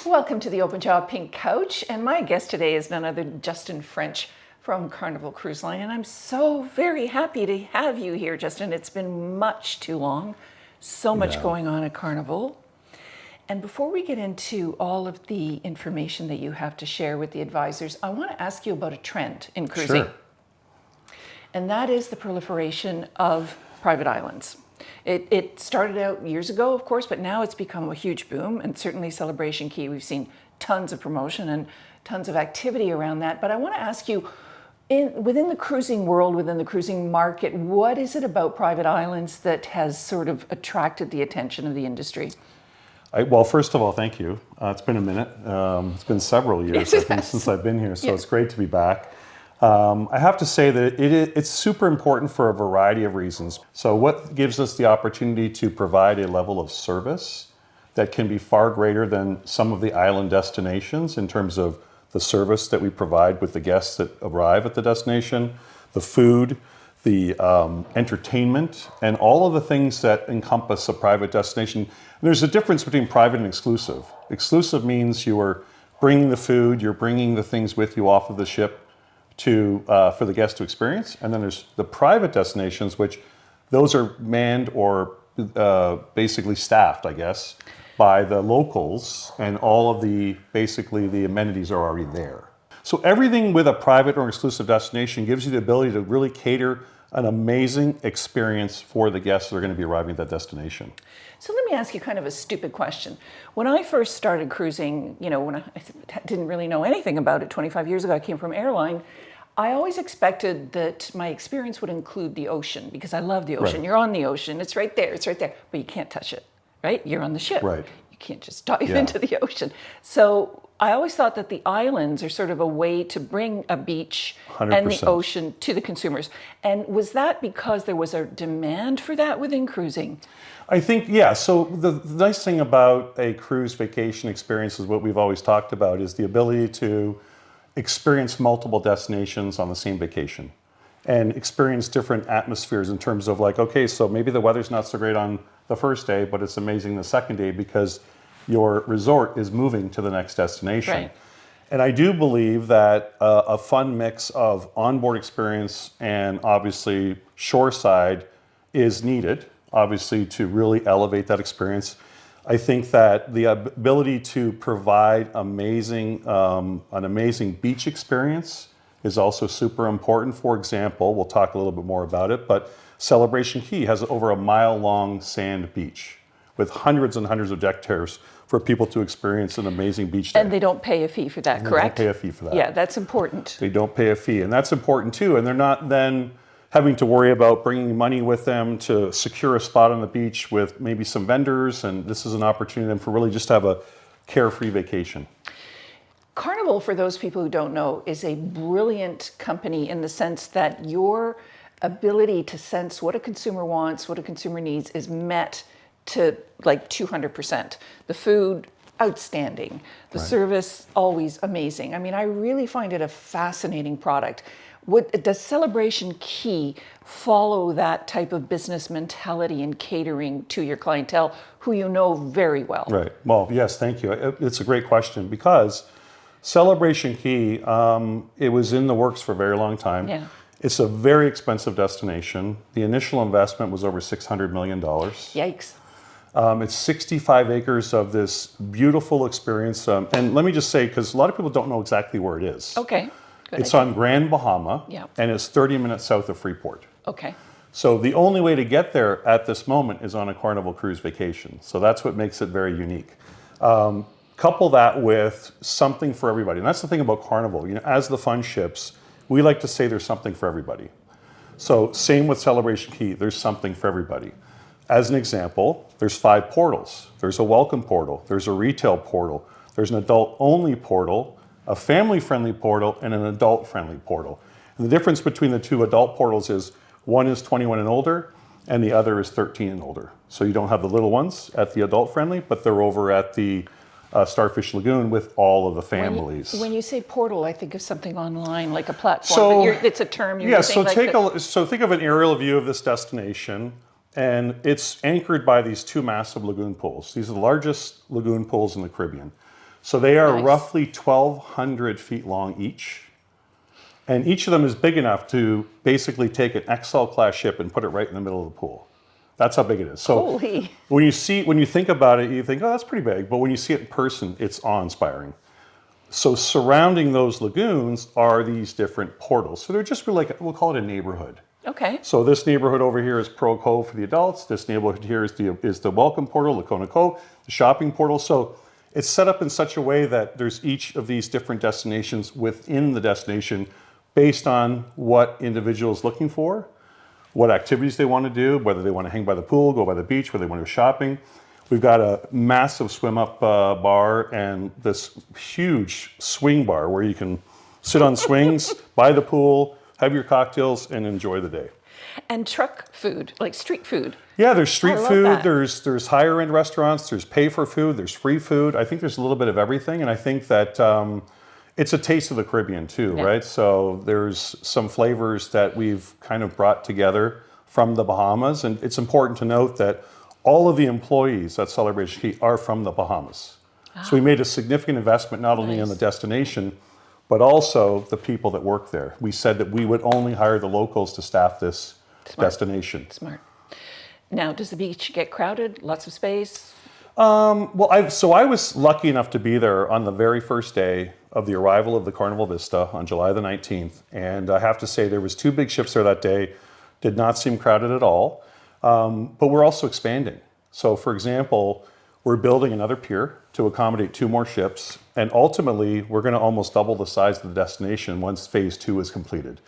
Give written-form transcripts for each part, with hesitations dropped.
Welcome to the Open Jaw Pink Couch, and my guest today is none other than Justin French from Carnival Cruise Line, and I'm so very happy to have you here, Justin. It's been much too long, so much going on at Carnival. And before we get into all of the information that you have to share with the advisors, I want to ask you about a trend in cruising. Sure. And that is the proliferation of private islands. It started out years ago, of course, but now it's become a huge boom, and certainly Celebration Key, we've seen tons of promotion and tons of activity around that. But I want to ask you, within the cruising world, within the cruising market, what is it about private islands that has sort of attracted the attention of the industry? Well, first of all, thank you. It's been a minute. It's been several years, I think, since I've been here, so it's great to be back. I have to say that it's super important for a variety of reasons. So what gives us the opportunity to provide a level of service that can be far greater than some of the island destinations in terms of the service that we provide with the guests that arrive at the destination, the food, the entertainment, and all of the things that encompass a private destination. There's a difference between private and exclusive. Exclusive means you are bringing the food, you're bringing the things with you off of the ship for the guest to experience. And then there's the private destinations, which those are manned or basically staffed, I guess, by the locals, and all of the amenities are already there. So everything with a private or exclusive destination gives you the ability to really cater an amazing experience for the guests that are going to be arriving at that destination. So let me ask you kind of a stupid question. When I first started cruising, when I didn't really know anything about it 25 years ago, I came from airline, I always expected that my experience would include the ocean, because I love the ocean. Right. You're on the ocean, it's right there, but you can't touch it, right? You're on the ship. Right. You can't just dive into the ocean. So I always thought that the islands are sort of a way to bring a beach 100%. And the ocean to the consumers. And was that because there was a demand for that within cruising? I think, so the nice thing about a cruise vacation experience is what we've always talked about, is the ability to experience multiple destinations on the same vacation and experience different atmospheres in terms of so maybe the weather's not so great on the first day, but it's amazing the second day because your resort is moving to the next destination. Right. And I do believe that a fun mix of onboard experience and obviously shoreside is needed, obviously, to really elevate that experience. I think that the ability to provide an amazing beach experience is also super important. For example, we'll talk a little bit more about it, but Celebration Key has over a mile-long sand beach with hundreds and hundreds of deck chairs for people to experience an amazing beach day. And they don't pay a fee for that, correct? They don't pay a fee for that. Yeah, that's important. They don't pay a fee, and that's important too. And they're not then having to worry about bringing money with them to secure a spot on the beach with maybe some vendors, and this is an opportunity then for really just to have a carefree vacation. Carnival, for those people who don't know, is a brilliant company in the sense that your ability to sense what a consumer wants, what a consumer needs is met to 200%. The food, outstanding. The service, always amazing. I mean, I really find it a fascinating product. Does Celebration Key follow that type of business mentality in catering to your clientele, who you know very well? Right. Well, yes, thank you. It's a great question, because Celebration Key, it was in the works for a very long time. Yeah. It's a very expensive destination. The initial investment was over $600 million. Yikes. It's 65 acres of this beautiful experience. And let me just say, because a lot of people don't know exactly where it is. Okay. Good It's idea. on Grand Bahama, Yeah. and it's 30 minutes south of Freeport. Okay. So the only way to get there at this moment is on a Carnival cruise vacation. So that's what makes it very unique. Couple that with something for everybody. And that's the thing about Carnival. As the fun ships, we like to say there's something for everybody. So same with Celebration Key, there's something for everybody. As an example, there's 5 portals. There's a welcome portal, there's a retail portal, there's an adult-only portal, a family-friendly portal, and an adult-friendly portal. And the difference between the 2 adult portals is one is 21 and older, and the other is 13 and older. So you don't have the little ones at the adult-friendly, but they're over at the Starfish Lagoon with all of the families. When you say portal, I think of something online, like a platform. So, but it's a term you're so saying. So think of an aerial view of this destination, and it's anchored by these 2 massive lagoon pools. These are the largest lagoon pools in the Caribbean. So they are Nice. roughly 1,200 feet long each. And each of them is big enough to basically take an XL class ship and put it right in the middle of the pool. That's how big it is. So Holy. when you think about it, you think, oh, that's pretty big. But when you see it in person, it's awe-inspiring. So surrounding those lagoons are these different portals. So they're just really like, we'll call it a neighborhood. Okay. So this neighborhood over here is Pearl Cove for the adults. This neighborhood here is the Welcome Portal, Lacona Cove, the shopping portal. So it's set up in such a way that there's each of these different destinations within the destination based on what individuals looking for, what activities they want to do, whether they want to hang by the pool, go by the beach, whether they want to go shopping. We've got a massive swim up bar and this huge swing bar where you can sit on swings by the pool, have your cocktails, and enjoy the day. And truck food, like street food. Yeah, there's street love food, that. there's higher end restaurants, there's pay for food, there's free food. I think there's a little bit of everything, and I think that it's a taste of the Caribbean too, Yeah. right? So there's some flavors that we've kind of brought together from the Bahamas, and it's important to note that all of the employees at Celebration Key are from the Bahamas. So we made a significant investment not only in the Nice. destination, but also the people that work there. We said that we would only hire the locals to staff this destination. Smart. Now, does the beach get crowded? Lots of space? Well, I was lucky enough to be there on the very first day of the arrival of the Carnival Vista on July the 19th. And I have to say there was 2 big ships there that day, did not seem crowded at all. But we're also expanding. So for example, we're building another pier to accommodate 2 more ships. And ultimately, we're going to almost double the size of the destination once phase 2 is completed.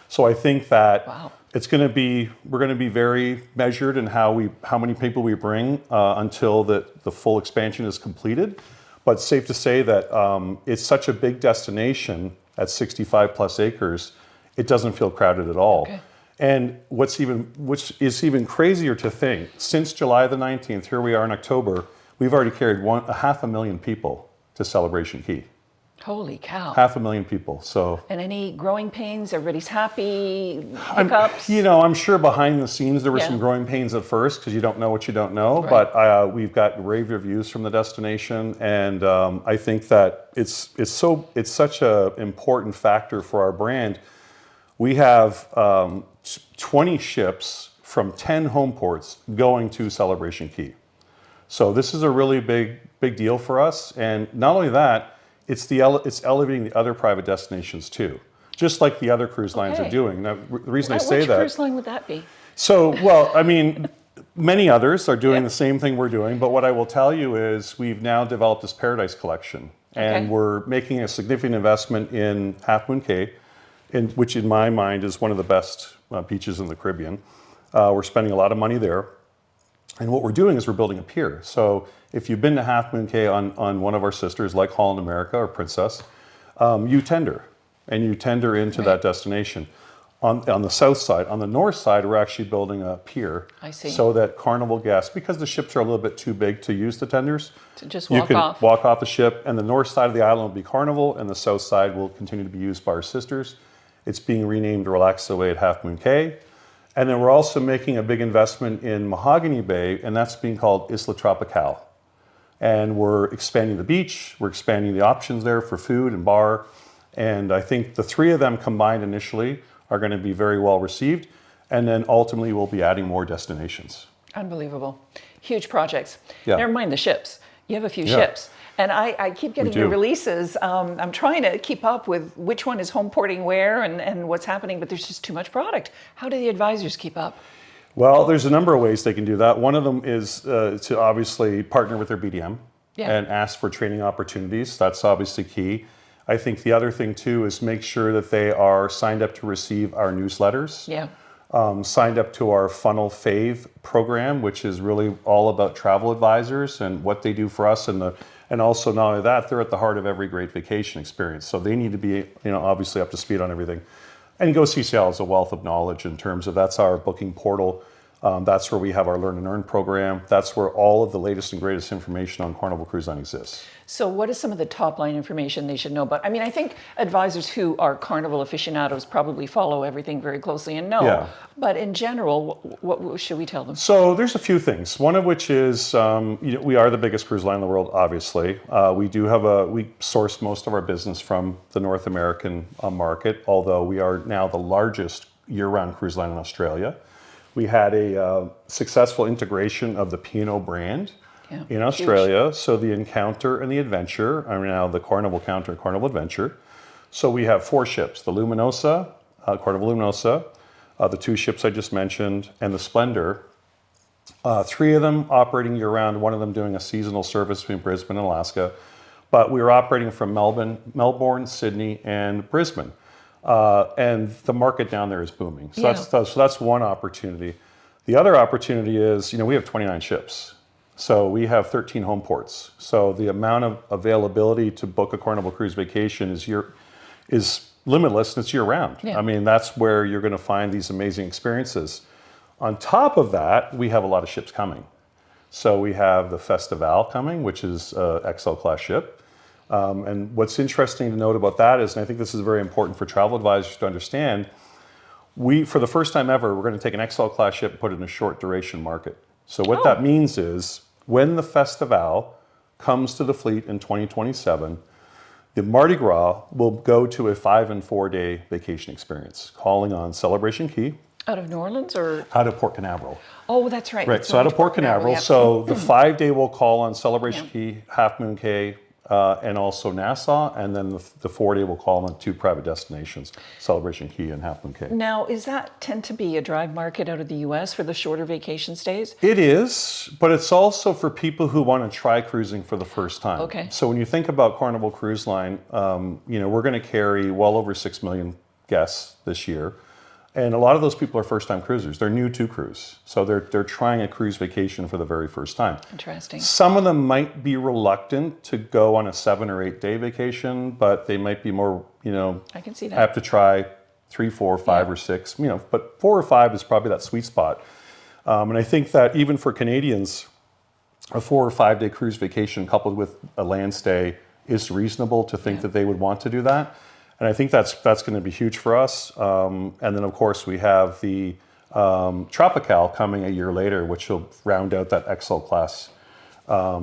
So I think that Wow. we're going to be very measured in how many people we bring until the full expansion is completed. But it's safe to say that it's such a big destination at 65 plus acres, it doesn't feel crowded at all. Okay. And which is even crazier to think, since July the 19th, here we are in October, we've already carried 500,000 people to Celebration Key. Holy cow. 500,000 people. So And any growing pains? Everybody's happy? Hiccups? I'm sure behind the scenes there were Yeah. some growing pains at first because you don't know what you don't know. Right. But we've got rave reviews from the destination, and I think that it's such a important factor for our brand. We have 20 ships from 10 home ports going to Celebration Key. So this is a really big deal for us, and not only that, it's elevating the other private destinations too, just like the other cruise lines are Okay. doing. Now, the reason I say Which that, cruise line would that be? so well, I mean, many others are doing Yeah. the same thing we're doing, but what I will tell you is we've now developed this Paradise Collection, and Okay. we're making a significant investment in Half Moon Cay, which in my mind is one of the best beaches in the Caribbean. We're spending a lot of money there. And what we're doing is we're building a pier. So if you've been to Half Moon Cay on one of our sisters, like Holland America or Princess, you tender into that destination. On the south side, on the north side, we're actually building a pier. I see. So that Carnival guests, because the ships are a little bit too big to use the tenders, To just you walk can off. walk off the ship, and the north side of the island will be Carnival, and the south side will continue to be used by our sisters. It's being renamed Relax Away at Half Moon Cay. And then we're also making a big investment in Mahogany Bay, and that's being called Isla Tropical. And we're expanding the beach, we're expanding the options there for food and bar. And I think the 3 of them combined initially are going to be very well received. And then ultimately we'll be adding more destinations. Unbelievable. Huge projects. Yeah. Never mind the ships. You have a few Yeah. ships. And I keep getting your do. releases. I'm trying to keep up with which one is home porting where and what's happening, but there's just too much product. How do the advisors keep up? Well, there's a number of ways they can do that. One of them is to obviously partner with their BDM Yeah. and ask for training opportunities. That's obviously key. I think the other thing too is make sure that they are signed up to receive our newsletters, Yeah. signed up to our Funnel Fave program, which is really all about travel advisors and what they do for us, and also not only that, they're at the heart of every great vacation experience. So they need to be, obviously up to speed on everything. And GoCCL is a wealth of knowledge in terms of that's our booking portal. That's where we have our Learn and Earn program. That's where all of the latest and greatest information on Carnival Cruise Line exists. So what is some of the top line information they should know about? I mean, I think advisors who are Carnival aficionados probably follow everything very closely and know. Yeah. But in general, what should we tell them? So there's a few things. One of which is, we are the biggest cruise line in the world, obviously. We source most of our business from the North American market, although we are now the largest year-round cruise line in Australia. We had a successful integration of the P&O brand in Australia. Huge. So the Encounter and the Adventure are now the Carnival Encounter and Carnival Adventure. So we have 4 ships, the Luminosa, Carnival Luminosa, the 2 ships I just mentioned, and the Splendor. 3 of them operating year-round, 1 of them doing a seasonal service between Brisbane and Alaska. But we were operating from Melbourne, Sydney, and Brisbane. And the market down there is booming. So that's one opportunity. The other opportunity is, we have 29 ships. So we have 13 home ports. So the amount of availability to book a Carnival Cruise vacation is limitless, and it's year-round. Yeah. I mean, that's where you're going to find these amazing experiences. On top of that, we have a lot of ships coming. So we have the Festival coming, which is an XL class ship. And what's interesting to note about that is, and I think this is very important for travel advisors to understand, for the first time ever, we're going to take an XL class ship and put it in a short duration market. So what that means is, when the Festival comes to the fleet in 2027, the Mardi Gras will go to a 5 and 4 day vacation experience, calling on Celebration Key. Out of New Orleans or? Out of Port Canaveral. Oh, that's right. Right, so out of Port Canaveral. Yeah. So the 5 day will call on Celebration Key, Half Moon Cay, and also Nassau, and then the 4 day will call on 2 private destinations, Celebration Key and Half Moon Cay. Now, is that tend to be a drive market out of the U.S. for the shorter vacation stays? It is, but it's also for people who want to try cruising for the first time. Okay. So when you think about Carnival Cruise Line, we're going to carry well over 6 million guests this year. And a lot of those people are first-time cruisers. They're new to cruise. So they're trying a cruise vacation for the very first time. Interesting. Some of them might be reluctant to go on a 7 or 8 day vacation, but they might be more, I can see that. have to try 3, 4, 5, or 6, but 4 or 5 is probably that sweet spot. And I think that even for Canadians, a 4 or 5 day cruise vacation coupled with a land stay is reasonable to think that they would want to do that. And I think that's going to be huge for us. And then, of course, we have the Tropical coming a year later, which will round out that XL class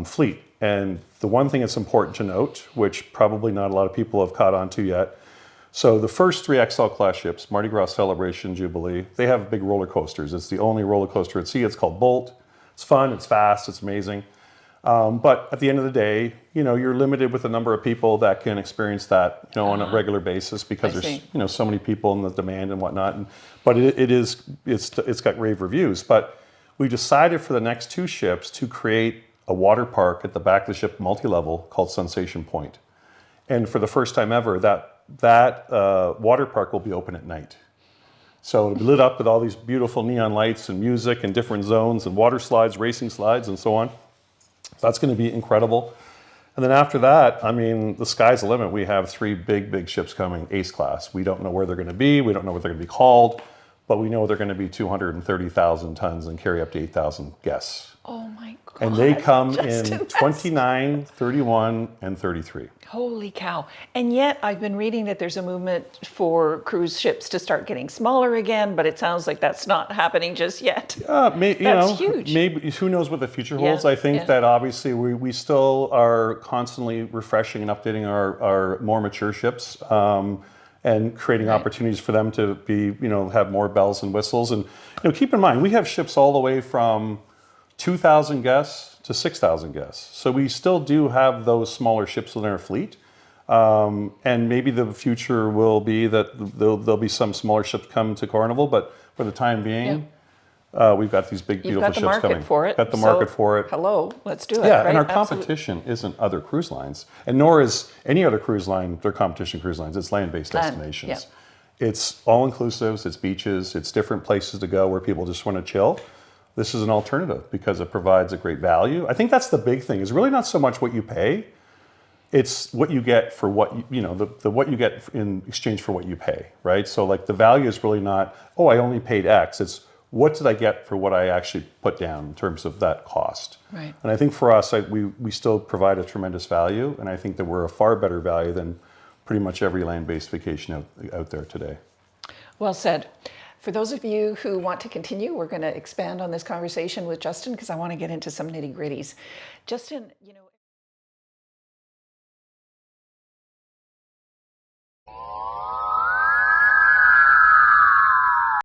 fleet. And the one thing that's important to note, which probably not a lot of people have caught on to yet, so the first 3 XL class ships, Mardi Gras, Celebration, Jubilee, they have big roller coasters. It's the only roller coaster at sea. It's called Bolt. It's fun, it's fast, it's amazing. But at the end of the day, you're limited with the number of people that can experience that, on a regular basis because there's, so many people in the demand and whatnot. But it's got rave reviews. But we decided for the next 2 ships to create a water park at the back of the ship, multi-level, called Sensation Point. And for the first time ever, that water park will be open at night. So it'll be lit up with all these beautiful neon lights and music and different zones and water slides, racing slides, and so on. That's going to be incredible. And then after that, the sky's the limit. We have 3 big ships coming, Ace class. We don't know where they're going to be. We don't know what they're going to be called, but we know they're going to be 230,000 tons and carry up to 8,000 guests. Oh my God. And they come in 29, 31, and 33. Holy cow. And yet I've been reading that there's a movement for cruise ships to start getting smaller again, but it sounds like that's not happening just yet. That's huge. Maybe, who knows what the future holds. I think that obviously we still are constantly refreshing and updating our more mature ships and creating opportunities for them to be, have more bells and whistles. And keep in mind, we have ships all the way from 2,000 guests to 6,000 guests. So we still do have those smaller ships in our fleet. And maybe the future will be that there'll be some smaller ships come to Carnival, but for the time being, we've got these big, beautiful ships coming. You've got the market for it. Got the market for it. Hello, let's do it. Yeah, right? and our competition isn't other cruise lines, and nor is any other cruise line, their competition cruise lines. It's land-based destinations. Yeah. It's all-inclusives, it's beaches, it's different places to go where people just want to chill. This is an alternative because it provides a great value. I think that's the big thing, is really not so much what you pay, it's what you get for what what you get in exchange for what you pay, right? So like the value is really not, oh, I only paid X. It's what did I get for what I actually put down in terms of that cost? Right. And I think for us, we still provide a tremendous value, and I think that we're a far better value than pretty much every land-based vacation out there today. Well said. For those of you who want to continue, we're going to expand on this conversation with Justin because I want to get into some nitty-gritties. Justin,